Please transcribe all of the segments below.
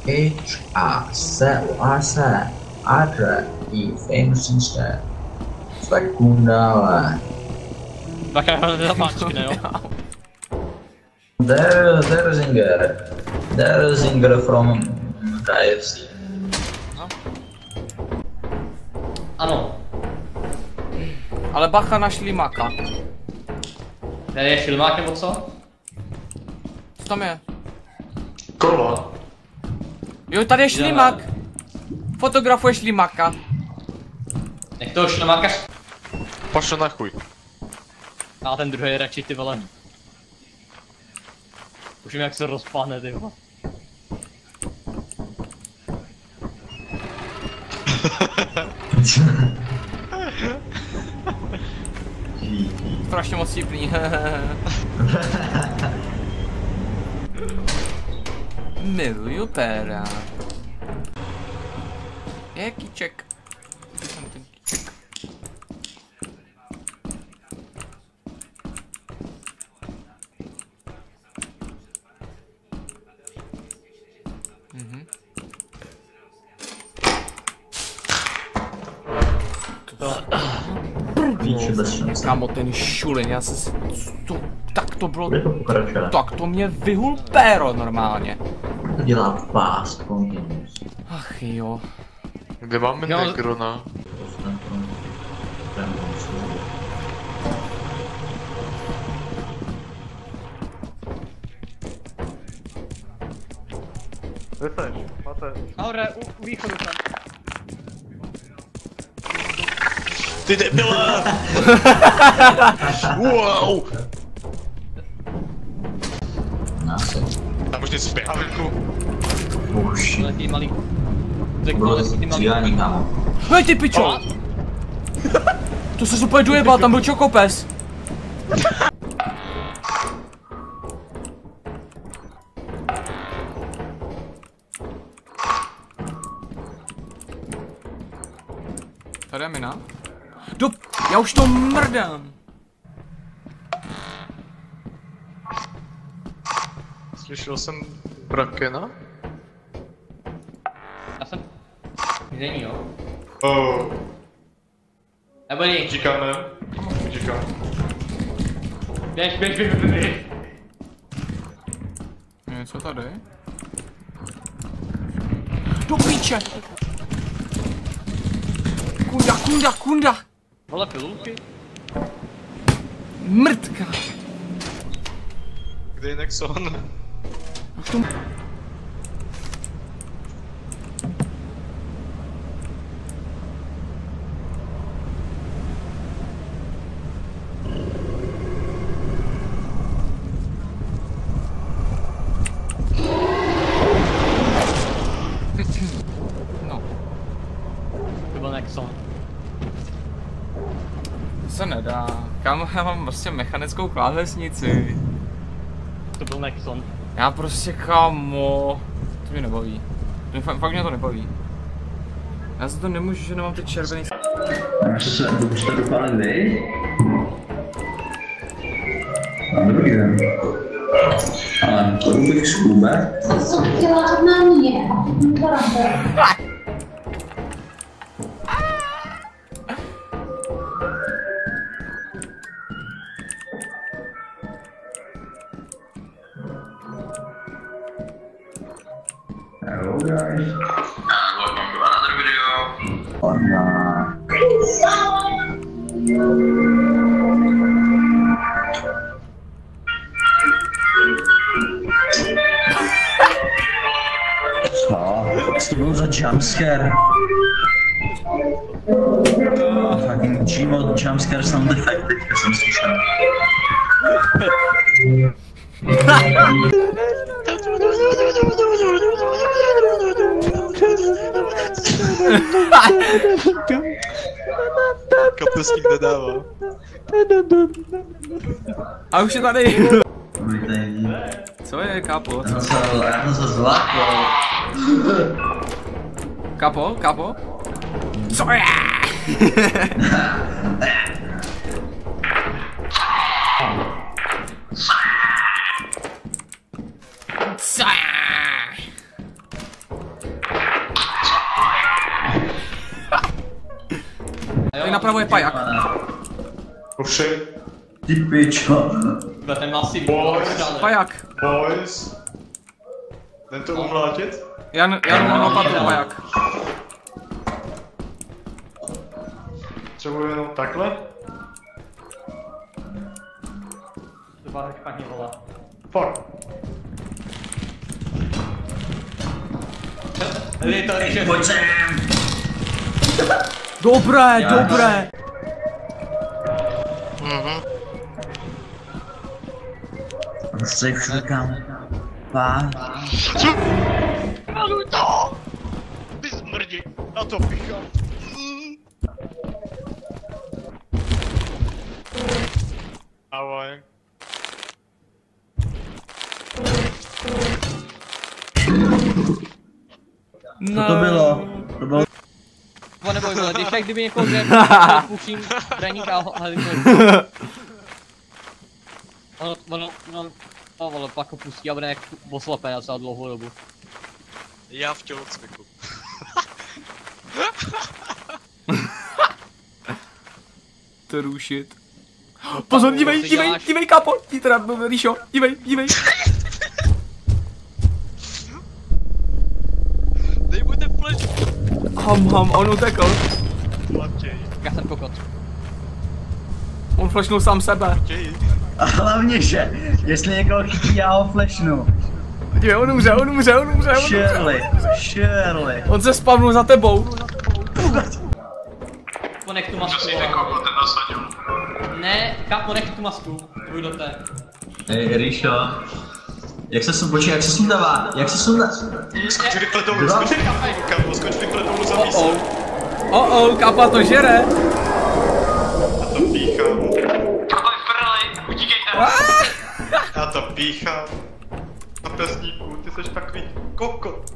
HACOAC Adra I famous instead. Sekundale. Tak já ho nezapáčky, ne jo? There Zinger from KFC. No. Ano. Ale bacha na šlimaka. Tady je šilmák nebo co? Co tam je? Kola. Jo, tady je šlimak. Fotografuje šlimaka. Nech toho šilmáka. Pašo na chuj. A ten druhý radši ty vole. Už vím jak se rozpadne ty vole. Strašně moc vtipný. Miluju péra. Je kýček. Kde jsem ten kýček? Píče bez šance. Kámo, ten šulin, já se... Tak to bylo... Bude to pokračovat. Tak to mě vyhul péro normálně. To dělá fast continuous. Ach jo. Kde máme Jo. Negrona? Kde seš? Máte? Nahoře, u východu tam. Ty debile! Wow! Tam už něco běhá venku. Uši. Letí malý. Bylo to střílení, kámo. Hej ty pičo! To se úplně dojebal, tam byl čokopes. Tady je mina. Já už to mrdám. Slyšel jsem Brakena? Já jsem... Není jo. Oh. Nebo ní. Utíkáme. Utíkám. Běž. Co tady? Do píče! Kunda! Vole pilulky. Mrtka! Kde je Nexon? No, To byl Nexon. to se nedá. Kámo, já mám prostě mechanickou klávesnici. To byl Nexon. Já prostě kámo, to mě nebaví. Fakt mě to nebaví. Já za to nemůžu, že nemám ty červený. To už to dopadne, vy? Na druhý den. Ale to bych z klube. Co chtěla od námi je? Hello guys. Welcome to another video. Co to byl za jumpscare? Fucking Gmod jumpscare sound effect teďka jsem slyšel. Kapesník nedává. A už je tady. Dobrý den. Co je, Kapo? Já jsem se zlákl. Kapo? Co je? Co je? Tady napravo je pajak. Ovšem. Ty pičo. Ten má si Pajak. Boys. Jdem to umlátit? Já nemám lopatu, pajak. Třeba jenom takhle? To byla tak špatně, vole. Fuck. Pojď sem. Dobré, dobré. Prostě všude kam. Pá. Maluj to! Ty smrdi, na to pichám. Ahoj. Co to bylo? To bylo... Neboj, vole, když tak kdyby někoho puším braník a hledím. Ono, vole, pak ho pustí a bude jak oslepé na celou dlouhou dobu. Já v tělocviku. To rušit. Pozor, dívej, kápo, ti teda, Ríšo, dívej. Dej mu ten flash. On utekl. Matěj. Já jsem kokot. On flashnul sám sebe. A hlavně, že jestli někoho chytí, já ho flashnu. Dívej, on umře. Shirley. On se spavnul za tebou. Ponech tu masku. Ne, ponech tu masku. Tvůj do té. Hej, Ríšo. Jak se sundává? Skoč rychle dolů, skoč rychle dolů za místo. Kápa to žere. Já to píchám. Já to píchám. Na pesníku, ty seš takový kokot.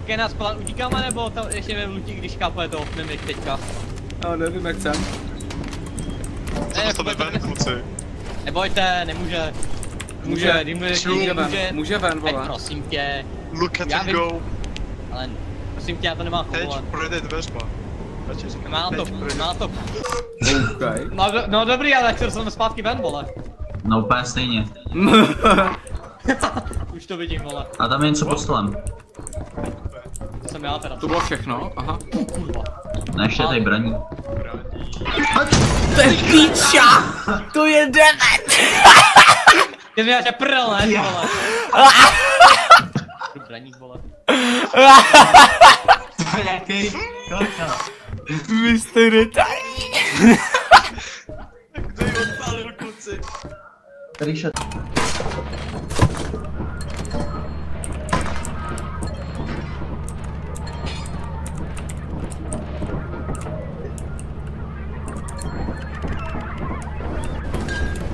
Keď nás plán utíkáme, nebo tam ještě nevlutí, když kápuje to mimik teďka? No, nevím jak jsem. Co to ven, kluci? Nebojte, nemůže. Může ven, vole. Prosím tě. Look at him go. Ale prosím tě, já to nemám Teď vole. projde dveřma. Má to. Okay. No dobrý, ale chtěl jsem zpátky ven, vole. No úplně stejně. Už to vidím, vole. A tam je něco pod stolem. To jsem já teda. To bylo všechno, aha. Kurva. Ne, ještě tady braní. To je píča! To je demet! Ty mi máš prdel, ne, vole. Braník, vole. To je jaký kaka. Vy jste retardi. Kdo jí odpálil, kluci? Ríšo.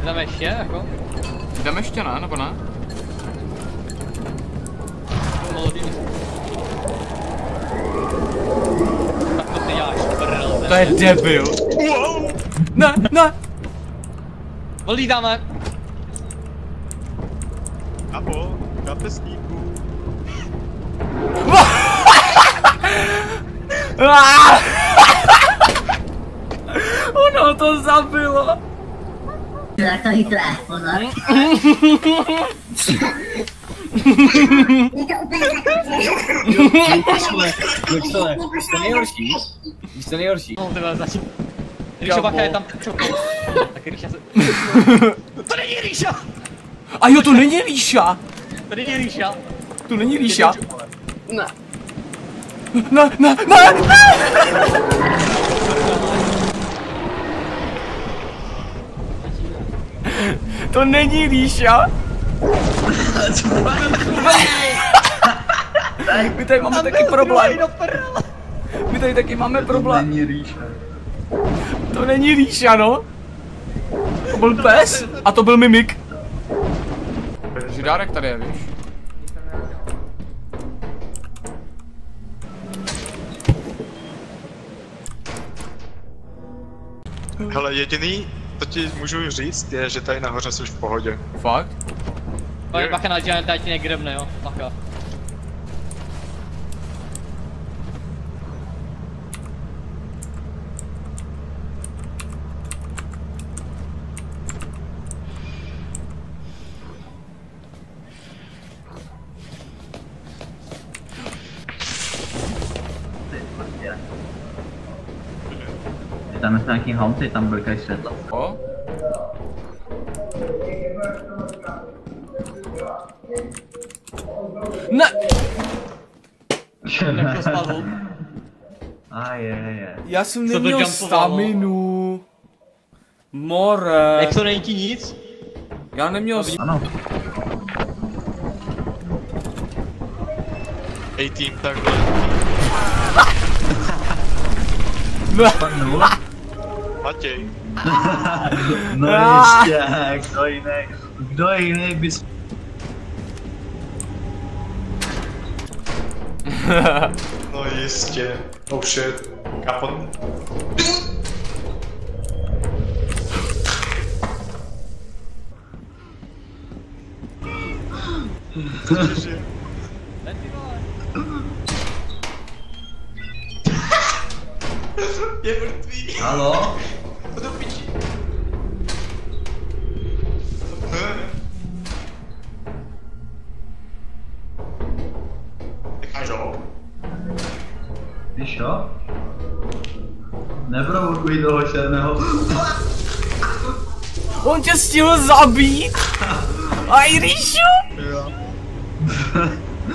Jdeme ještě, jako? Jdeme ještě, ne? Nebo ne? Tak to ty děláš, prdel. To je debil. Ne. Volídáme. Apo, na pesníku. Ono to zabilo. Tak to chytré, pozor. To nejhorší. No, ty začít. Ríšo, bacha je tam čoko. Tak Ríša se... To není Ríša! A jo, to není Ríša! To není Ríša. To není Ríša. Ne. Ne! To není Ríša! My tady máme taky problém. My tady taky máme problém. Není Ríša. To není Ríša, no. To byl pes a to byl mimik. Židárek tady je, víš. Hele, jediný, co ti můžu říct, je, že tady nahoře jsi v pohodě. Fakt? Bacha na žádný tady ti negrebne, jo. Bacha. tam jsou nějaký haunty, tam blikají světlo. O? Ne! Jak to spadl? A je. Já jsem Co to neměl jumpovalo? staminu. More. Jak to není ti nic? Já neměl Ano. A-team, takhle. Spadnul. Matěj. No jistě, kdo jiný bys... No jistě. Oh shit. Kapot. Cože? Je mrtvý. Halo? To do piči. Necháš ho? Víš jo? Neprovokuj toho černého. On tě stihl zabít! Irishu! Jo.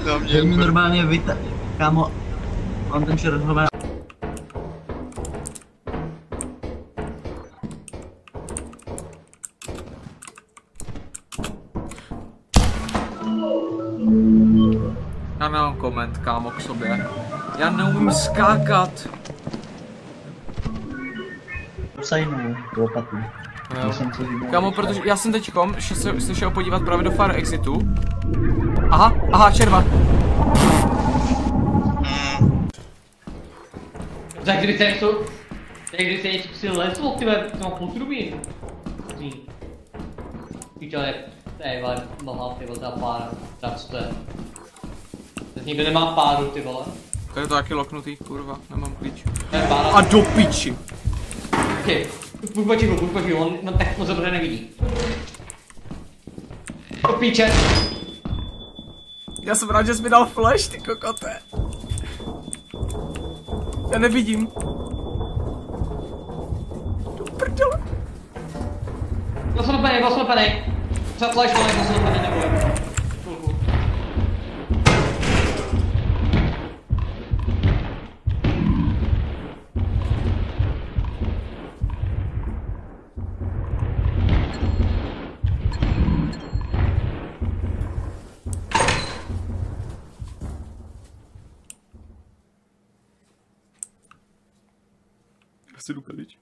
No Že mi normálně kámo, on ten červený. Já nemám koment, kámo, k sobě. Já neumím skákat. Usajnou, lopatu. Kámo, protože já jsem teďkom se šel podívat právě do Fire Exitu. Aha, červa. Tak kdyby se něco... Tak kdyby se něco přilezlo, ty mám potrubí. Píčo, jak... Ej, vole, mohla ty vole, ta pára. Tak co to je? Teď nikdo nemá páru, ty vole. Tady je to taky loknutý, kurva, nemám klíč. To je pára. A do piči. Okej, buď potichu, on tak moc dobře nevidí. Do píče. Já jsem rád, že jsi mi dal flash, ty kokote. Já nevidím. Do prdele. Byl jsem napanej. Třeba flash, ale byl jsem napanej, nebojím. Chvilku. Chci jdu pryč.